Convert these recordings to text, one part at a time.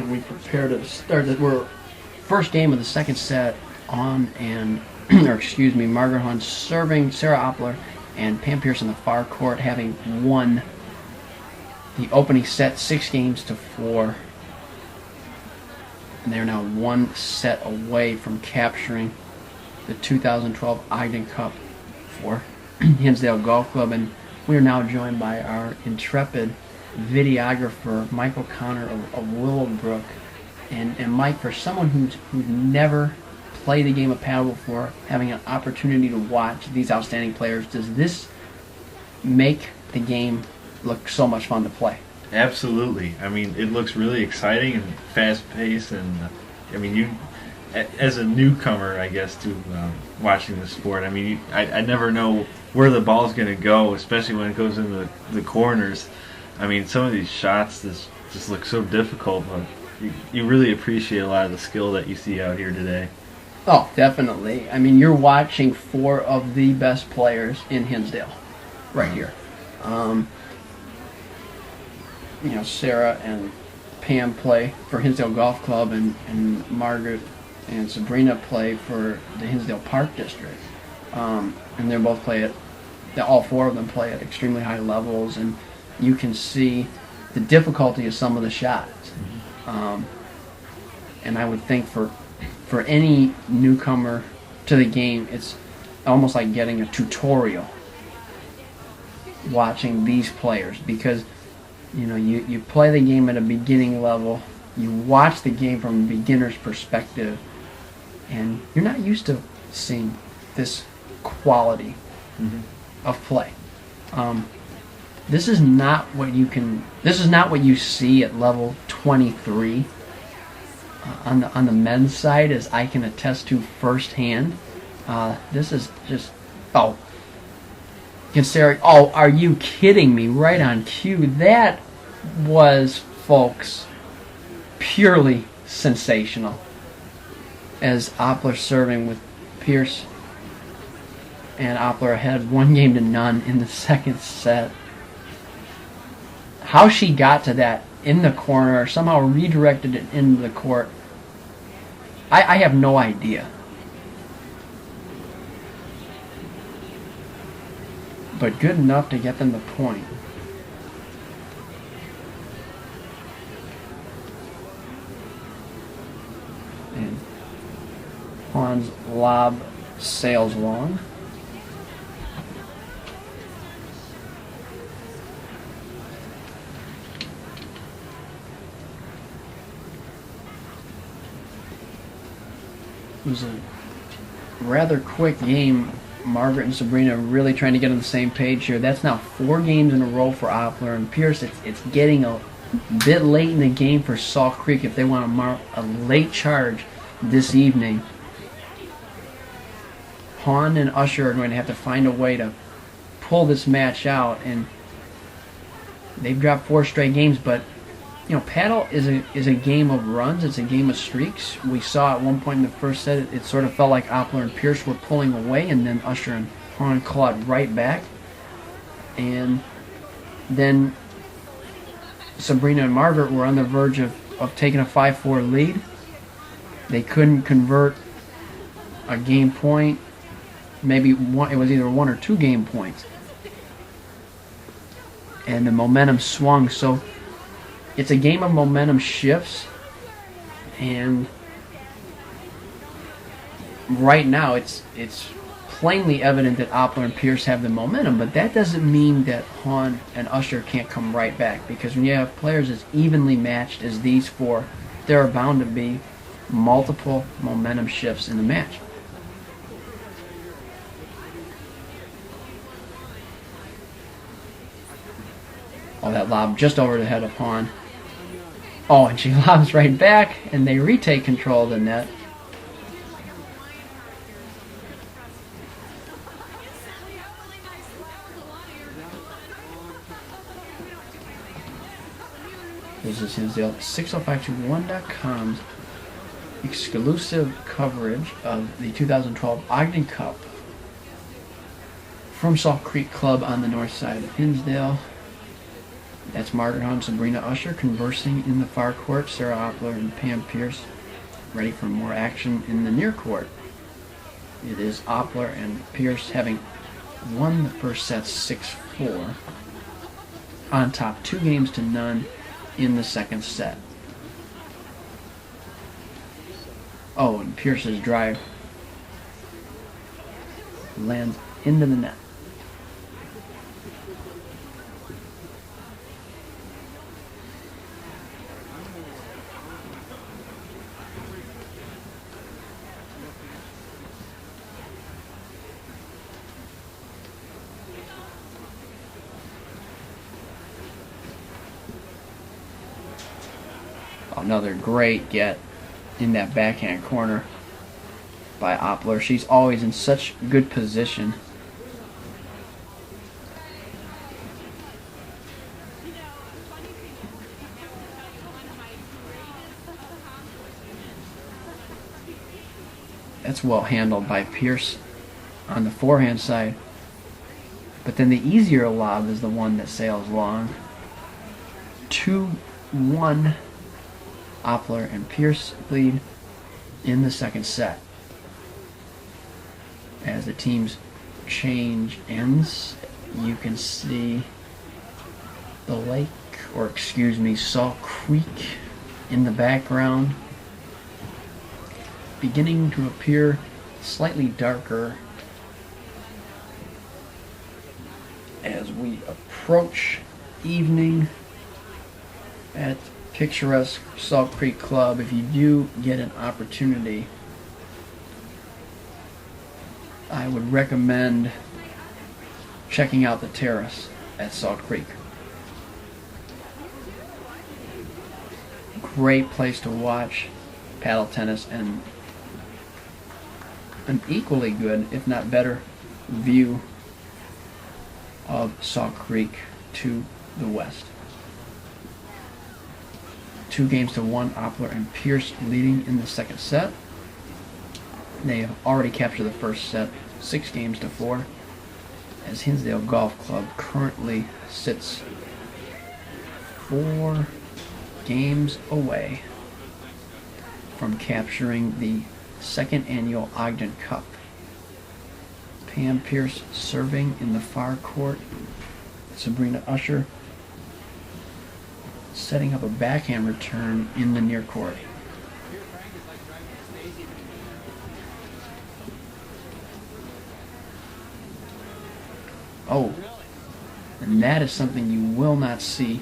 we prepare to start. We're first game of the second set on, and or excuse me, Margaret Hahn serving Sarah Oppler and Pam Pierce in the far court, having won the opening set 6-4, and they're now 1 set away from capturing the 2012 Ogden Cup for Hinsdale Golf Club. And we are now joined by our intrepid videographer, Mike O'Connor of Willowbrook. And Mike, for someone who's never played the game of paddle before, having an opportunity to watch these outstanding players, does this make the game look so much fun to play? Absolutely. I mean, it looks really exciting and fast-paced, and I mean, you, as a newcomer, I guess, to watching the sport, I mean, I never know where the ball's going to go, especially when it goes into the corners. I mean, some of these shots just look so difficult, but you really appreciate a lot of the skill that you see out here today. Oh, definitely. I mean, you're watching 4 of the best players in Hinsdale right here. You know, Sarah and Pam play for Hinsdale Golf Club, and Margaret and Sabrina play for the Hinsdale Park District. And they both play at, all 4 of them play at extremely high levels, and you can see the difficulty of some of the shots. And I would think for any newcomer to the game, it's almost like getting a tutorial watching these players, because you know, you play the game at a beginning level, you watch the game from a beginner's perspective, and you're not used to seeing this quality of play. This is not what you see at level 23 on the men's side, as I can attest to firsthand. This is just considering. Oh, are you kidding me? Right on cue. That was, folks, purely sensational. As Oppler serving with Pierce, and Oppler ahead 1-0 in the second set. How she got to that in the corner, or somehow redirected it into the court, I have no idea. But good enough to get them the point. And Hahn's lob sails long. It was a rather quick game. Margaret and Sabrina really trying to get on the same page here. That's now 4 games in a row for Oppler and Pierce. It's getting a bit late in the game for Salt Creek if they want to mark a late charge this evening. Hahn and Usher are going to have to find a way to pull this match out, and they've dropped 4 straight games, but you know, paddle is a game of runs. It's a game of streaks. We saw at one point in the first set, it sort of felt like Oppler and Pierce were pulling away, and then Usher and Hahn clawed right back. And then Sabrina and Margaret were on the verge of taking a 5-4 lead. They couldn't convert a game point. Maybe one, it was either 1 or 2 game points. And the momentum swung. So it's a game of momentum shifts, and right now it's plainly evident that Oppler and Pierce have the momentum, but that doesn't mean that Hahn and Usher can't come right back, because when you have players as evenly matched as these 4, there are bound to be multiple momentum shifts in the match. Oh, that lob just over the head of Hahn. Oh, and she lobs right back, and they retake control of the net. This is Hinsdale 60521.com's exclusive coverage of the 2012 Ogden Cup from Salt Creek Club on the north side of Hinsdale. That's Margaret Hunt and Sabrina Usher conversing in the far court. Sarah Oppler and Pam Pierce ready for more action in the near court. It is Oppler and Pierce having won the first set 6-4 on top 2-0 in the second set. Oh, and Pierce's drive lands into the net. Another great get in that backhand corner by Oppler. She's always in such good position. That's well handled by Pierce on the forehand side. But then the easier lob is the one that sails long. 2-1. Oppler and Pierce lead in the second set. As the team's change ends, you can see the lake, or excuse me, Salt Creek in the background, beginning to appear slightly darker as we approach evening at picturesque Salt Creek Club. If you do get an opportunity, I would recommend checking out the terrace at Salt Creek. Great place to watch paddle tennis, and an equally good, if not better, view of Salt Creek to the west. 2-1, Oppler and Pierce leading in the second set. They have already captured the first set, 6-4, as Hinsdale Golf Club currently sits 4 games away from capturing the second annual Ogden Cup. Pam Pierce serving in the far court. Sabrina Usher setting up a backhand return in the near court. Oh, and that is something you will not see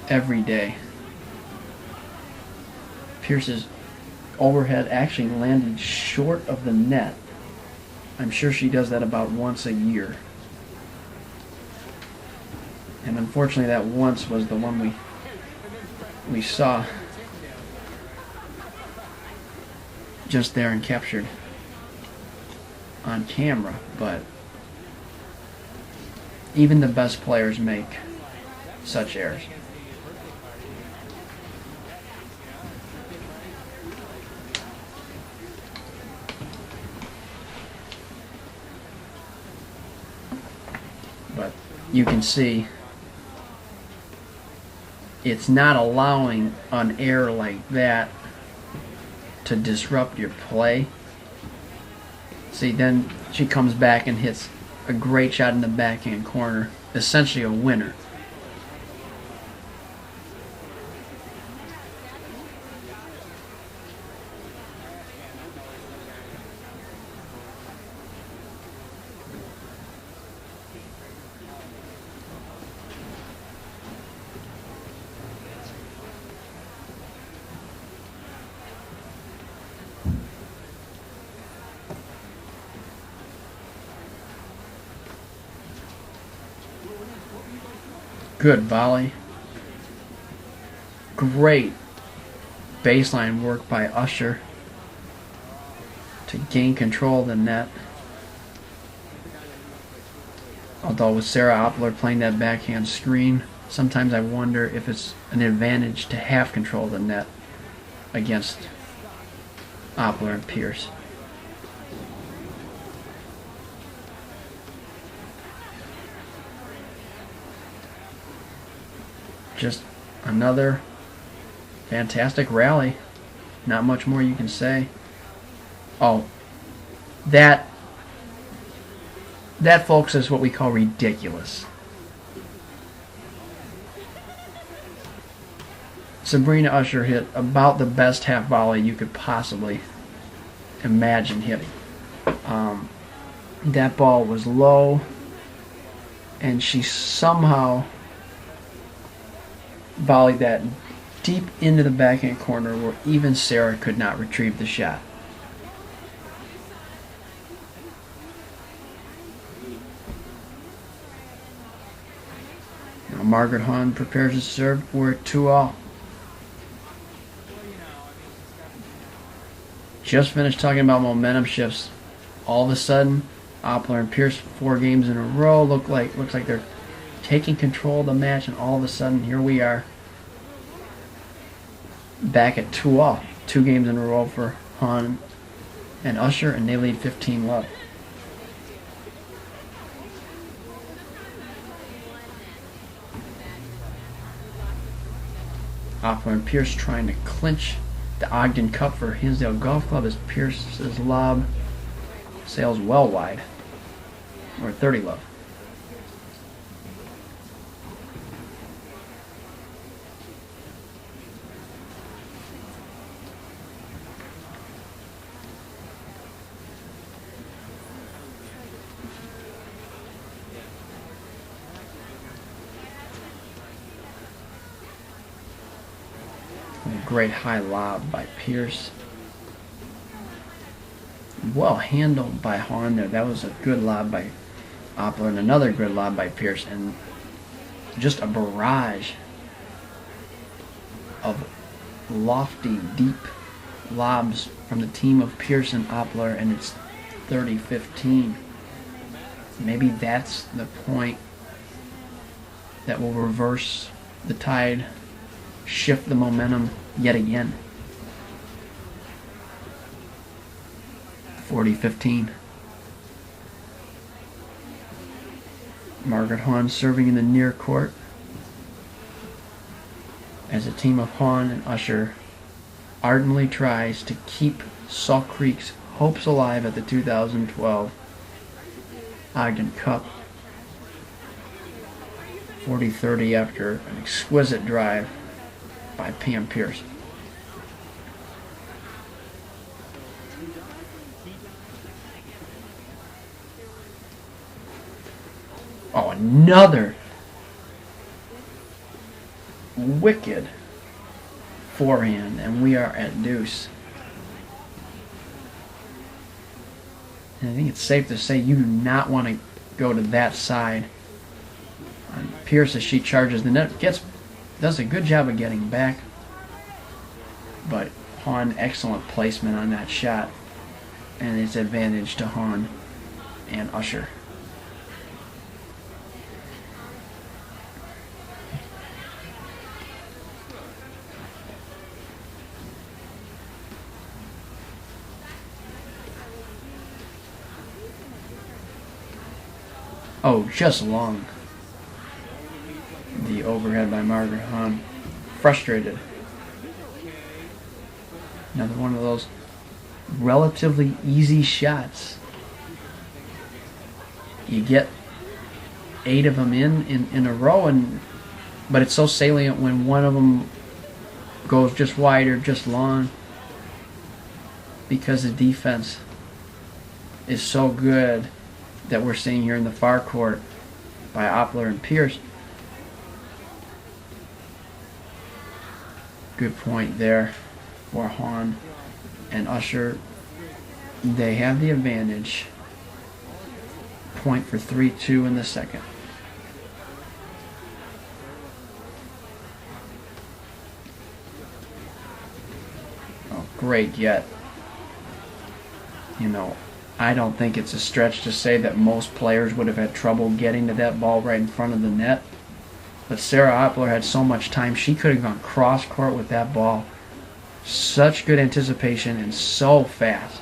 every day. Pierce's overhead actually landed short of the net. I'm sure she does that about once a year. And unfortunately that once was the one we saw just there and captured on camera. But even the best players make such errors. But you can see it's not allowing an error like that to disrupt your play. See, then she comes back and hits a great shot in the backhand corner, essentially a winner. Good volley. Great baseline work by Usher to gain control of the net. Although with Sarah Oppler playing that backhand screen, sometimes I wonder if it's an advantage to have control of the net against Oppler and Pierce. just another fantastic rally. Not much more you can say. Oh, that folks is what we call ridiculous. Sabrina Usher hit about the best half volley you could possibly imagine hitting. That ball was low, and she somehow volleyed that deep into the backhand corner where even Sarah could not retrieve the shot. Now Margaret Hahn prepares to serve. We're 2-all. Just finished talking about momentum shifts. All of a sudden, Oppler and Pierce 4 games in a row looks like they're taking control of the match, and all of a sudden here we are back at 2-all. 2 games in a row for Hahn and Usher, and they lead 15-love. Oppler and Pierce trying to clinch the Ogden Cup for Hinsdale Golf Club as Pierce's lob sails well wide. Or 30-love. A great high lob by Pierce. Well handled by Hahn there. That was a good lob by Oppler and another good lob by Pierce, and just a barrage of lofty, deep lobs from the team of Pierce and Oppler, and it's 30-15. Maybe that's the point that will reverse the tide, shift the momentum yet again. 40-15. Margaret Hahn serving in the near court as a team of Hahn and Usher ardently tries to keep Salt Creek's hopes alive at the 2012 Ogden Cup. 40-30 after an exquisite drive by Pam Pierce. Oh, another wicked forehand, and we are at deuce. And I think it's safe to say you do not want to go to that side. Pierce, as she charges the net, does a good job of getting back, but Hahn, excellent placement on that shot, and it's advantage to Hahn and Usher. Oh, just long. The overhead by Margaret Hahn. Frustrated. Another one of those relatively easy shots. You get 8 of them in a row, but it's so salient when one of them goes just wide or just long, because the defense is so good that we're seeing here in the far court by Oppler and Pierce. Good point there for Hahn and Usher. They have the advantage. Point for 3-2 in the second. Oh, great get. You know, I don't think it's a stretch to say that most players would have had trouble getting to that ball right in front of the net. But Sarah Oppler had so much time, she could have gone cross-court with that ball. Such good anticipation and so fast.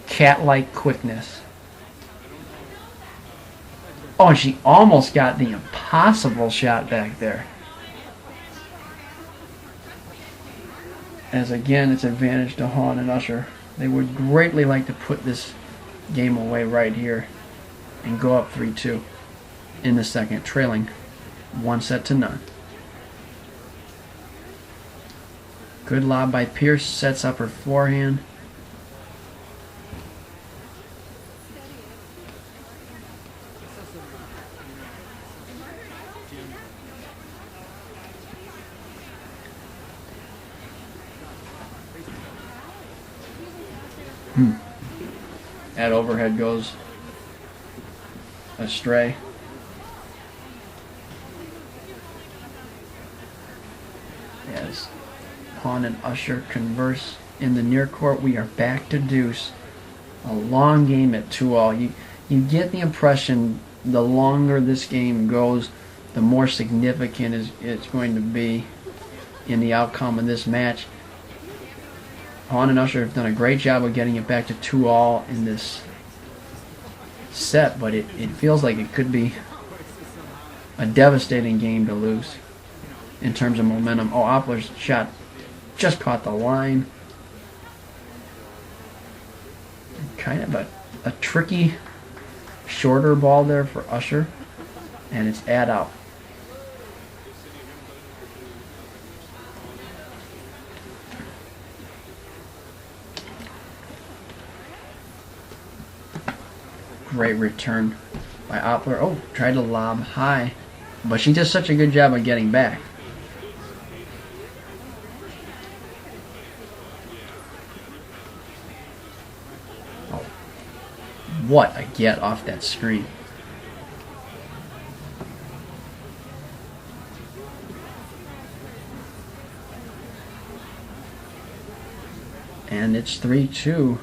Cat-like quickness. Oh, and she almost got the impossible shot back there. As again, it's advantage to Hahn and Usher. They would greatly like to put this game away right here and go up 3-2 in the second, trailing 1-0. Good lob by Pierce, sets up her forehand. That overhead goes astray. As Hahn and Usher converse in the near court, we are back to deuce. A long game at 2-all. You get the impression the longer this game goes, the more significant it's going to be in the outcome of this match. Hahn and Usher have done a great job of getting it back to 2-all in this set, but it feels like it could be a devastating game to lose in terms of momentum. Oh, Oppler's shot just caught the line. Kind of a tricky, shorter ball there for Usher, and it's ad out. Great return by Oppler. Oh, tried to lob high, but she does such a good job of getting back. Oh, what a get off that screen. And it's 3-2.